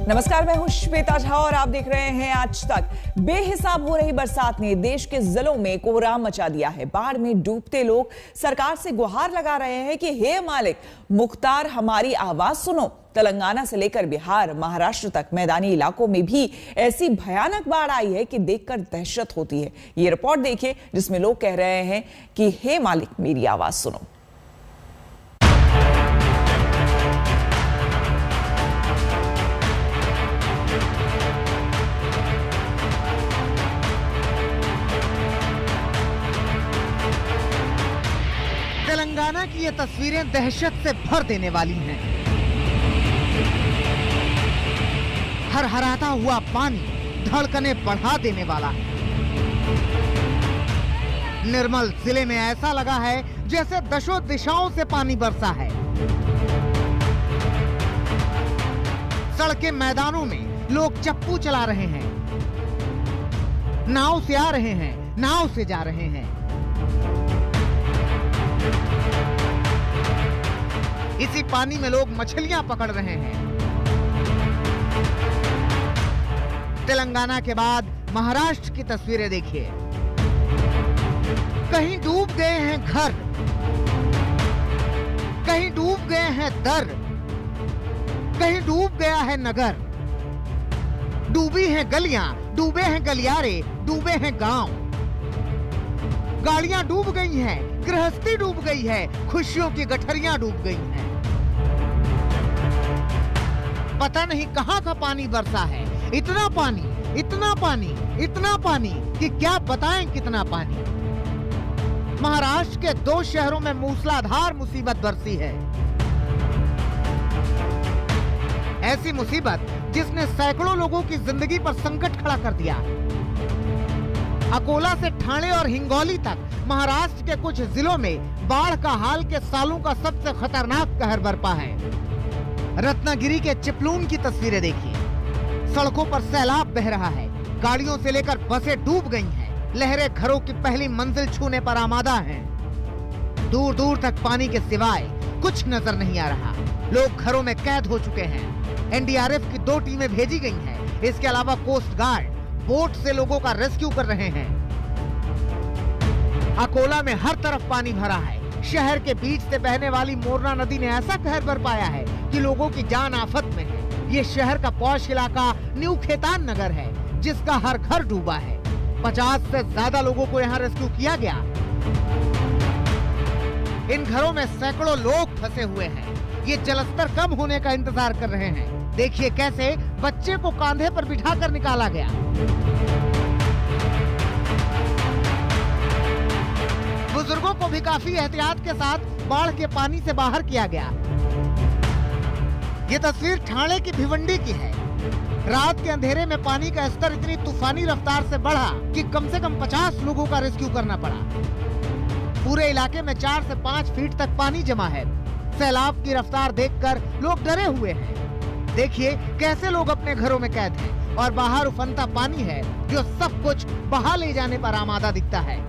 नमस्कार, मैं हूं श्वेता झा और आप देख रहे हैं आज तक। बेहिसाब हो रही बरसात ने देश के जिलों में कोहराम मचा दिया है। बाढ़ में डूबते लोग सरकार से गुहार लगा रहे हैं कि हे मालिक, मुख्तार हमारी आवाज सुनो। तेलंगाना से लेकर बिहार, महाराष्ट्र तक मैदानी इलाकों में भी ऐसी भयानक बाढ़ आई है कि देखकर दहशत होती है। ये रिपोर्ट देखिए जिसमें लोग कह रहे हैं कि हे मालिक मेरी आवाज सुनो। तेलंगाना की ये तस्वीरें दहशत से भर देने वाली हैं। हरहराता हुआ पानी धड़कनें बढ़ा देने वाला है। निर्मल जिले में ऐसा लगा है जैसे दशों दिशाओं से पानी बरसा है। सड़कें, मैदानों में लोग चप्पू चला रहे हैं, नाव से आ रहे हैं, नाव से जा रहे हैं। इसी पानी में लोग मछलियां पकड़ रहे हैं। तेलंगाना के बाद महाराष्ट्र की तस्वीरें देखिए। कहीं डूब गए हैं घर, कहीं डूब गए हैं दर, कहीं डूब गया है नगर। डूबी हैं गलियां, डूबे हैं गलियारे, डूबे हैं गांव। गाड़ियां डूब गई हैं, गृहस्थी डूब गई है, खुशियों की गठरियां डूब गई हैं। पता नहीं कहां का पानी बरसा है। इतना पानी, इतना पानी, इतना पानी कि क्या बताएं कितना पानी। महाराष्ट्र के 2 शहरों में मूसलाधार मुसीबत बरसी है। ऐसी मुसीबत जिसने सैकड़ों लोगों की जिंदगी पर संकट खड़ा कर दिया। अकोला से ठाणे और हिंगोली तक महाराष्ट्र के कुछ जिलों में बाढ़ का हाल के सालों का सबसे खतरनाक कहर बरपा है। रत्नागिरी के चिपलून की तस्वीरें देखिए। सड़कों पर सैलाब बह रहा है, गाड़ियों से लेकर बसें डूब गई हैं, लहरें घरों की पहली मंजिल छूने पर आमादा हैं। दूर दूर तक पानी के सिवाय कुछ नजर नहीं आ रहा। लोग घरों में कैद हो चुके हैं। एनडीआरएफ की 2 टीमें भेजी गई हैं। इसके अलावा कोस्ट गार्ड बोट से लोगों का रेस्क्यू कर रहे हैं। अकोला में हर तरफ पानी भरा है। शहर के बीच से बहने वाली मोरना नदी ने ऐसा कहर बरपाया है कि लोगों की जान आफत में है। ये शहर का पौष इलाका न्यू खेतान नगर है, जिसका हर घर डूबा है। 50 से ज्यादा लोगों को यहाँ रेस्क्यू किया गया। इन घरों में सैकड़ों लोग फंसे हुए हैं। ये जलस्तर कम होने का इंतजार कर रहे हैं। देखिए कैसे बच्चे को कांधे पर बिठाकर निकाला गया। बुजुर्गों को भी काफी एहतियात के साथ बाढ़ के पानी से बाहर किया गया। ये तस्वीर ठाणे की भिवंडी की है। रात के अंधेरे में पानी का स्तर इतनी तूफानी रफ्तार से बढ़ा कि कम से कम 50 लोगों का रेस्क्यू करना पड़ा। पूरे इलाके में 4 से 5 फीट तक पानी जमा है। सैलाब की रफ्तार देखकर लोग डरे हुए हैं। देखिए कैसे लोग अपने घरों में कैद हैं और बाहर उफनता पानी है जो सब कुछ बहा ले जाने पर आमादा दिखता है।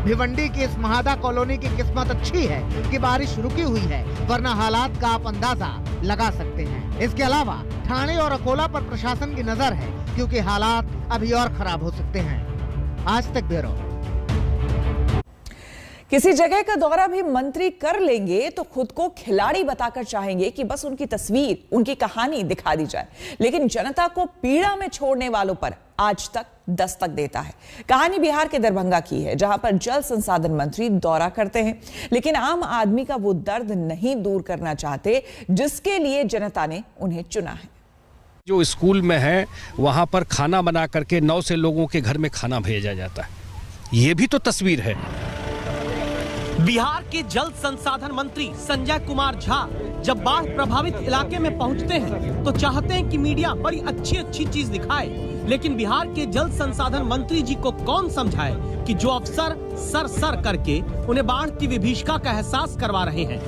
भिवंडी की इस महादा कॉलोनी की किस्मत अच्छी है कि बारिश रुकी हुई है, वरना हालात का आप अंदाजा लगा सकते हैं। इसके अलावा ठाणे और अकोला पर प्रशासन की नजर है, क्योंकि हालात अभी और खराब हो सकते हैं। आज तक ब्यूरो। किसी जगह का दौरा भी मंत्री कर लेंगे तो खुद को खिलाड़ी बताकर चाहेंगे कि बस उनकी तस्वीर, उनकी कहानी दिखा दी जाए, लेकिन जनता को पीड़ा में छोड़ने वालों पर आज तक दस्तक देता है। कहानी बिहार के दरभंगा की है, जहां पर जल संसाधन मंत्री दौरा करते हैं, लेकिन आम आदमी का वो दर्द नहीं दूर करना चाहते जिसके लिए जनता ने उन्हें चुना है। जो स्कूल में है वहां पर खाना बना करके 9 से लोगों के घर में खाना भेजा जाता है। ये भी तो तस्वीर है। बिहार के जल संसाधन मंत्री संजय कुमार झा जब बाढ़ प्रभावित इलाके में पहुंचते हैं तो चाहते हैं कि मीडिया बड़ी अच्छी चीज दिखाए, लेकिन बिहार के जल संसाधन मंत्री जी को कौन समझाए कि जो अफसर सर करके उन्हें बाढ़ की विभीषिका का एहसास करवा रहे हैं।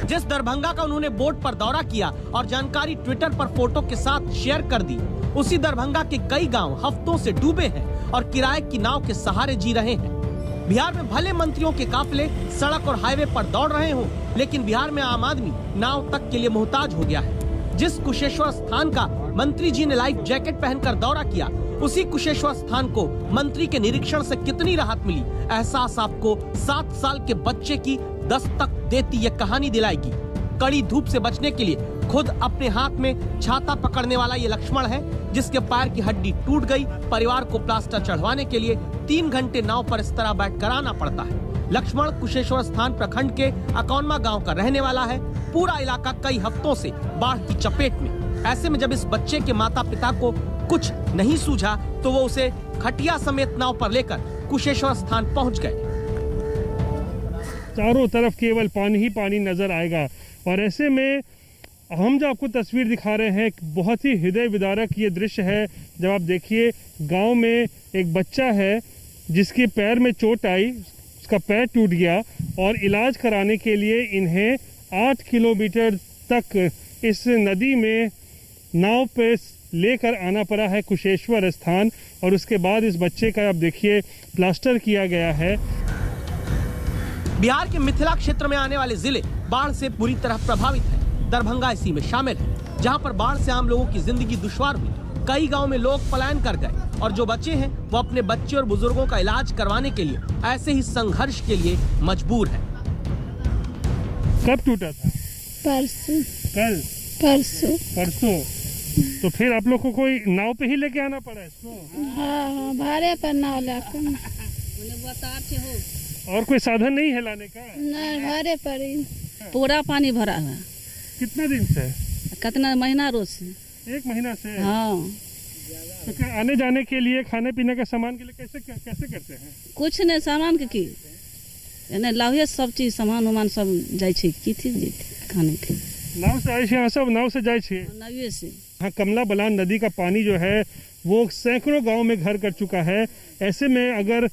जिस दरभंगा का उन्होंने बोट पर दौरा किया और जानकारी ट्विटर पर फोटो के साथ शेयर कर दी, उसी दरभंगा के कई गांव हफ्तों से डूबे हैं और किराए की नाव के सहारे जी रहे हैं। बिहार में भले मंत्रियों के काफिले सड़क और हाईवे पर दौड़ रहे हों, लेकिन बिहार में आम आदमी नाव तक के लिए मोहताज हो गया है। जिस कुशेश्वर स्थान का मंत्री जी ने लाइफ जैकेट पहनकर दौरा किया, उसी कुशेश्वर स्थान को मंत्री के निरीक्षण से कितनी राहत मिली, एहसास आपको 7 साल के बच्चे की दस्तक देती ये कहानी दिलाएगी। कड़ी धूप से बचने के लिए खुद अपने हाथ में छाता पकड़ने वाला ये लक्ष्मण है, जिसके पैर की हड्डी टूट गई। परिवार को प्लास्टर चढ़वाने के लिए 3 घंटे नाव पर इस तरह बैठकर आना पड़ता है। लक्ष्मण कुशेश्वर स्थान प्रखंड के अकौनमा गांव का रहने वाला है। पूरा इलाका कई हफ्तों से बाढ़ की चपेट में। ऐसे में जब इस बच्चे के माता पिता को कुछ नहीं सूझा तो वो उसे खटिया समेत नाव पर लेकर कुशेश्वर स्थान पहुंच गए। चारों तरफ केवल पानी ही पानी नजर आएगा और ऐसे में हम जो आपको तस्वीर दिखा रहे हैं, बहुत ही हृदय विदारक ये दृश्य है। जब आप देखिए, गांव में एक बच्चा है जिसके पैर में चोट आई, उसका पैर टूट गया और इलाज कराने के लिए इन्हें 8 किलोमीटर तक इस नदी में नाव पे लेकर आना पड़ा है कुशेश्वर स्थान। और उसके बाद इस बच्चे का आप देखिए प्लास्टर किया गया है। बिहार के मिथिला क्षेत्र में आने वाले जिले बाढ़ से पूरी तरह प्रभावित हैं। दरभंगा इसी में शामिल है, जहां पर बाढ़ से आम लोगों की जिंदगी दुश्वार हुई। कई गांव में लोग पलायन कर गए और जो बचे हैं वो अपने बच्चे और बुजुर्गों का इलाज करवाने के लिए ऐसे ही संघर्ष के लिए मजबूर हैं। कब टूटा था? परसों। कल? परसों। तो फिर आप लोग को कोई नाव पे ही लेके आना पड़ा इसको? हाँ, भाड़े पर नाव लेकर। और कोई साधन नहीं है लाने का? नहीं, भाड़े पर ही। पूरा पानी भरा है। कितना दिन से? कितना महीना रोज से? 1 महीना से? हाँ। तो क्या आने जाने के लिए, खाने पीने के सामान के लिए कैसे करते हैं? कुछ नहीं, सामान के की लाभिए सब चीज सामान उमान सब जाए की थी खाने के। नाव से आए यहाँ सब नाव से जाए नावे से। हाँ, कमला बलान नदी का पानी जो है वो सैकड़ों गांव में घर कर चुका है। ऐसे में अगर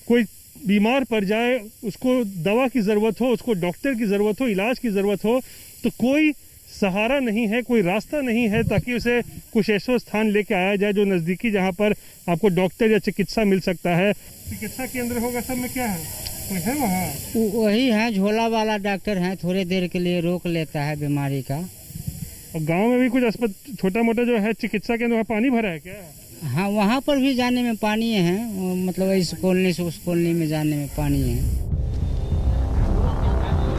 कोई बीमार पड़ जाए, उसको दवा की जरूरत हो, उसको डॉक्टर की जरूरत हो, इलाज की जरूरत हो, तो कोई सहारा नहीं है, कोई रास्ता नहीं है ताकि उसे कुशेश्वर स्थान लेके आया जाए, जो नजदीकी जहाँ पर आपको डॉक्टर या चिकित्सा मिल सकता है। चिकित्सा केंद्र होगा सब में क्या है? कोई है वहाँ? वही है, झोला वाला डॉक्टर है, थोड़ी देर के लिए रोक लेता है बीमारी का। और गांव में भी कुछ छोटा मोटा जो है चिकित्सा केंद्र, वहाँ पानी भरा है क्या? हाँ, वहाँ पर भी जाने में पानी है, मतलब इस कॉलोनी से उस कॉलोनी में जाने में पानी है।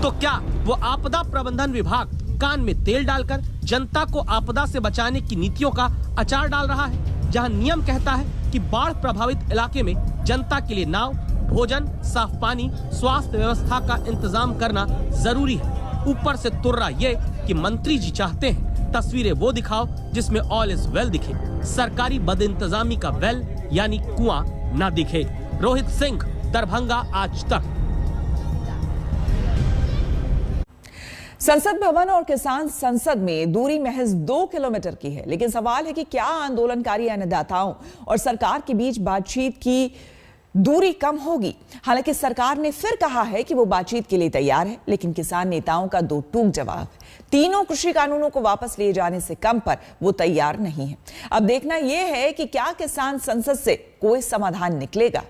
तो क्या वो आपदा प्रबंधन विभाग कान में तेल डालकर जनता को आपदा से बचाने की नीतियों का अचार डाल रहा है, जहां नियम कहता है कि बाढ़ प्रभावित इलाके में जनता के लिए नाव, भोजन, साफ पानी, स्वास्थ्य व्यवस्था का इंतजाम करना जरूरी है। ऊपर से तुर्रा ये कि मंत्री जी चाहते हैं तस्वीरें वो दिखाओ जिसमें ऑल इज वेल दिखे, सरकारी बदइंतजामी का वेल यानी कुआं ना दिखे। रोहित सिंह, दरभंगा, आज तक। संसद भवन और किसान संसद में दूरी महज 2 किलोमीटर की है, लेकिन सवाल है कि क्या आंदोलनकारी अन्नदाताओं और सरकार के बीच बातचीत की दूरी कम होगी? हालांकि सरकार ने फिर कहा है कि वो बातचीत के लिए तैयार है, लेकिन किसान नेताओं का दो टूक जवाब है। तीनों कृषि कानूनों को वापस लिए जाने से कम पर वो तैयार नहीं है। अब देखना यह है कि क्या किसान संसद से कोई समाधान निकलेगा।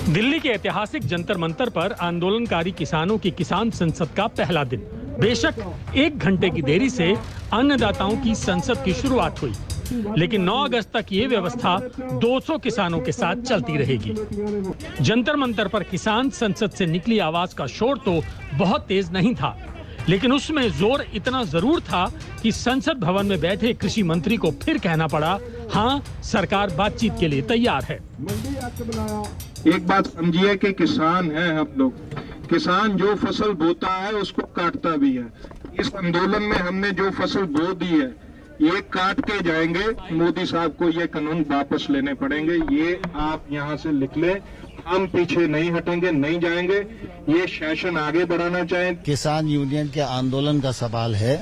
दिल्ली के ऐतिहासिक जंतर मंतर पर आंदोलनकारी किसानों की किसान संसद का पहला दिन। बेशक 1 घंटे की देरी से अन्नदाताओं की संसद की शुरुआत हुई, लेकिन 9 अगस्त तक ये व्यवस्था 200 किसानों के साथ चलती रहेगी। जंतर मंतर पर किसान संसद से निकली आवाज का शोर तो बहुत तेज नहीं था, लेकिन उसमें जोर इतना जरूर था कि संसद भवन में बैठे कृषि मंत्री को फिर कहना पड़ा, हाँ, सरकार बातचीत के लिए तैयार है। एक बात समझिए कि किसान हैं हम लोग, किसान जो फसल बोता है उसको काटता भी है। इस आंदोलन में हमने जो फसल बो दी है ये काट के जाएंगे। मोदी साहब को ये कानून वापस लेने पड़ेंगे, ये आप यहाँ से लिख लें। हम पीछे नहीं हटेंगे, नहीं जाएंगे। ये सेशन आगे बढ़ाना चाहें। किसान यूनियन के आंदोलन का सवाल है,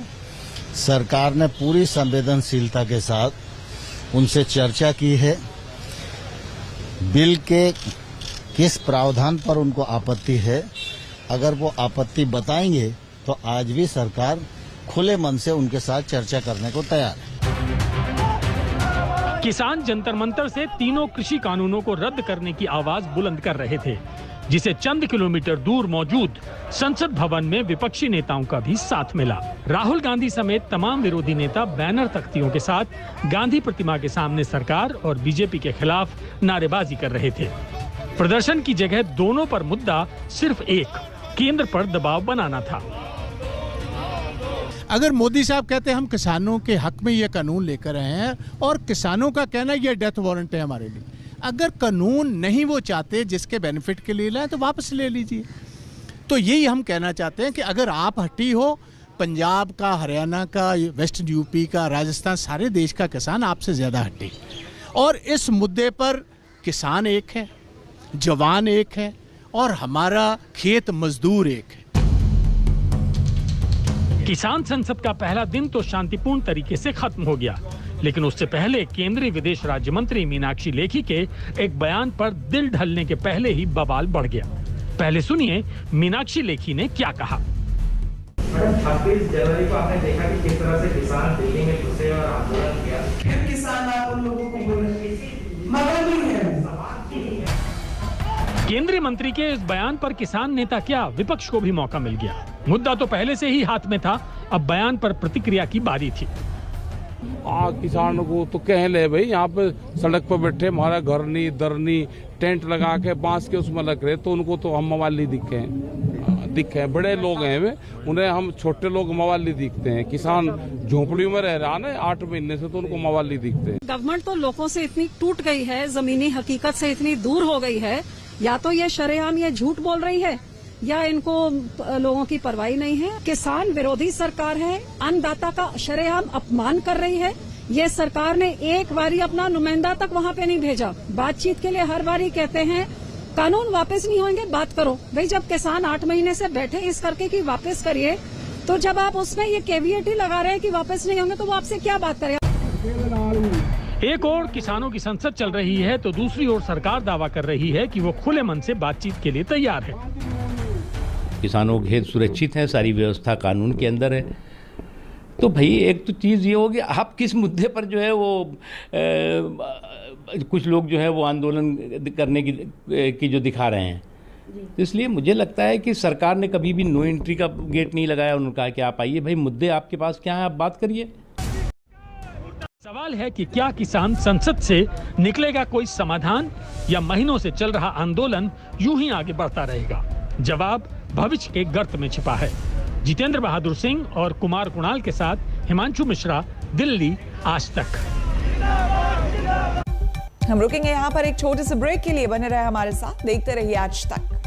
सरकार ने पूरी संवेदनशीलता के साथ उनसे चर्चा की है। बिल के किस प्रावधान पर उनको आपत्ति है, अगर वो आपत्ति बताएंगे तो आज भी सरकार खुले मन से उनके साथ चर्चा करने को तैयार है। किसान जंतर मंतर से तीनों कृषि कानूनों को रद्द करने की आवाज बुलंद कर रहे थे, जिसे चंद किलोमीटर दूर मौजूद संसद भवन में विपक्षी नेताओं का भी साथ मिला। राहुल गांधी समेत तमाम विरोधी नेता बैनर तख्तियों के साथ गांधी प्रतिमा के सामने सरकार और बीजेपी के खिलाफ नारेबाजी कर रहे थे। प्रदर्शन की जगह दोनों पर मुद्दा सिर्फ एक, केंद्र पर दबाव बनाना था। अगर मोदी साहब कहते हैं हम किसानों के हक में ये कानून लेकर आए हैं और किसानों का कहना ये डेथ वारंट है हमारे लिए, अगर कानून नहीं वो चाहते जिसके बेनिफिट के लिए लाए तो वापस ले लीजिए। तो यही हम कहना चाहते हैं कि अगर आप हटी हो, पंजाब का, हरियाणा का, वेस्ट यूपी का, राजस्थान, सारे देश का किसान आपसे ज़्यादा हटे। और इस मुद्दे पर किसान एक है, जवान एक है और हमारा खेत मजदूर एक है। किसान संसद का पहला दिन तो शांतिपूर्ण तरीके से खत्म हो गया, लेकिन उससे पहले केंद्रीय विदेश राज्य मंत्री मीनाक्षी लेखी के एक बयान पर दिल ढलने के पहले ही बवाल बढ़ गया। पहले सुनिए मीनाक्षी लेखी ने क्या कहा। मैडम, 26 जनवरी को आपने देखा कि किस तरह से किसान दिल्ली में घुसे और आंदोलन किया। फिर किसान आप उन लोगों को बोल रहे मगर नहीं है। केंद्रीय मंत्री के इस बयान पर किसान नेता क्या, विपक्ष को भी मौका मिल गया। मुद्दा तो पहले से ही हाथ में था, अब बयान पर प्रतिक्रिया की बारी थी। किसानों को तो कह ले भाई, यहाँ पे सड़क पर बैठे हमारा घर नहीं, दर नहीं, टेंट लगा के बांस के उसमें लग रहे, तो उनको तो हम मवाली दिखे हैं। बड़े लोग हैं वे, उन्हें हम छोटे लोग मवाली दिखते हैं। किसान झोपड़ियों में रह रहा ना 8 महीने से, तो उनको मवाली दिखते हैं। गवर्नमेंट तो लोगों से इतनी टूट गई है, जमीनी हकीकत से इतनी दूर हो गई है, या तो ये शरेआम ये झूठ बोल रही है या इनको लोगों की परवाह नहीं है। किसान विरोधी सरकार है, अन्नदाता का शरेआम अपमान कर रही है। ये सरकार ने एक बारी अपना नुमाइंदा तक वहाँ पे नहीं भेजा। बातचीत के लिए हर बारी कहते हैं कानून वापस नहीं होंगे, बात करो। भाई जब किसान 8 महीने से बैठे इस करके कि वापस करिए, तो जब आप उसमें ये केवीएट ही लगा रहे हैं कि वापस नहीं होंगे, तो वो आपसे क्या बात करें। एक ओर किसानों की संसद चल रही है तो दूसरी ओर सरकार दावा कर रही है कि वो खुले मन से बातचीत के लिए तैयार है। किसानों के हित सुरक्षित हैं, सारी व्यवस्था कानून के अंदर है। तो भाई एक तो चीज़ ये होगी, आप किस मुद्दे पर जो है वो कुछ लोग जो है वो आंदोलन करने की जो दिखा रहे हैं, तो इसलिए मुझे लगता है कि सरकार ने कभी भी नो एंट्री का गेट नहीं लगाया। उन्होंने कहा कि आप आइए भाई, मुद्दे आपके पास क्या है, आप बात करिए। सवाल है कि क्या किसान संसद से निकलेगा कोई समाधान या महीनों से चल रहा आंदोलन यूं ही आगे बढ़ता रहेगा। जवाब भविष्य के गर्त में छिपा है। जितेंद्र बहादुर सिंह और कुमार कुणाल के साथ हिमांशु मिश्रा, दिल्ली, आज तक। हम रुकेंगे यहाँ पर एक छोटे से ब्रेक के लिए। बने रहे हमारे साथ, देखते रहिए आज तक।